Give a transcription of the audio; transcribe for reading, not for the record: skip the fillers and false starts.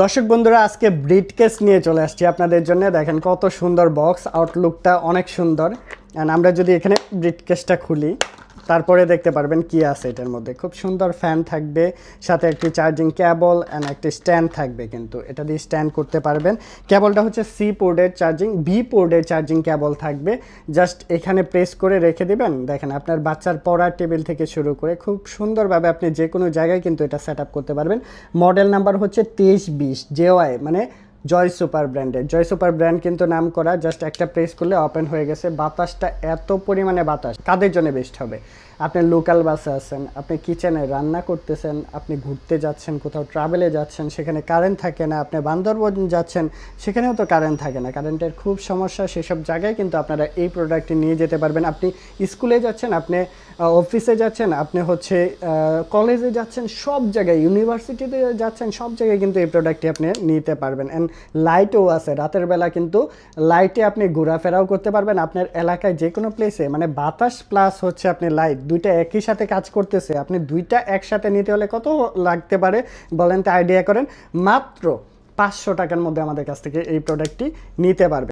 দর্শক বন্ধুরা আজকে ব্রিটকেস নিয়ে চলে আসছি আপনাদের জন্য। দেখেন কত সুন্দর বক্স, আউটলুকটা অনেক সুন্দর। অ্যান্ড আমরা যদি এখানে ব্রিটকেসটা খুলি তারপরে দেখতে পারবেন কি আছে এটার মধ্যে। খুব সুন্দর ফ্যান থাকবে, সাথে একটি চার্জিং কেবল অ্যান্ড একটি স্ট্যান্ড থাকবে, কিন্তু এটা দিয়ে স্ট্যান্ড করতে পারবেন। কেবলটা হচ্ছে সি পোর্টের চার্জিং, বি পোর্টের চার্জিং কেবল থাকবে। জাস্ট এখানে প্রেস করে রেখে দিবেন। দেখেন আপনার বাচ্চার পড়ার টেবিল থেকে শুরু করে খুব সুন্দরভাবে আপনি যে কোনো জায়গায় কিন্তু এটা সেট আপ করতে পারবেন। মডেল নাম্বার হচ্ছে 2320 জেওয়াই, মানে জয় সুপার ব্র্যান্ডের। জয় সুপার ব্র্যান্ড কিন্তু নাম করা। জাস্ট একটা প্রেস করলে ওপেন হয়ে গেছে। বাতাসটা এত পরিমাণে বাতাস, কাদের জন্য বেস্ট হবে? আপনি লোকাল বাসে আছেন, আপনি কিচেনে রান্না করতেছেন, আপনি ঘুরতে যাচ্ছেন, কোথাও ট্রাভেলে যাচ্ছেন, সেখানে কারেন্ট থাকে না, আপনি বান্দরবন যাচ্ছেন, সেখানেও তো কারেন্ট থাকে না, কারেন্টের খুব সমস্যা। সেসব জায়গায় কিন্তু আপনারা এই প্রোডাক্টটি নিয়ে যেতে পারবেন। আপনি স্কুলে যাচ্ছেন, আপনি অফিসে যাচ্ছেন, আপনি হচ্ছে কলেজে যাচ্ছেন, সব জায়গায় ইউনিভার্সিটিতে যাচ্ছেন, সব জায়গায় কিন্তু এই প্রোডাক্টটি আপনি নিতে পারবেন। অ্যান্ড লাইটও আছে, রাতের বেলা কিন্তু লাইটে আপনি ঘোরাফেরাও করতে পারবেন আপনার এলাকায় যে কোনো প্লেসে। মানে বাতাস প্লাস হচ্ছে আপনি লাইট, দুইটা একই সাথে কাজ করতেছে। আপনি দুইটা একসাথে নিতে হলে কত লাগতে পারে বলেন তো, আইডিয়া করেন। মাত্র 500 টাকার মধ্যে আমাদের কাছ থেকে এই প্রোডাক্টটি নিতে পারবেন।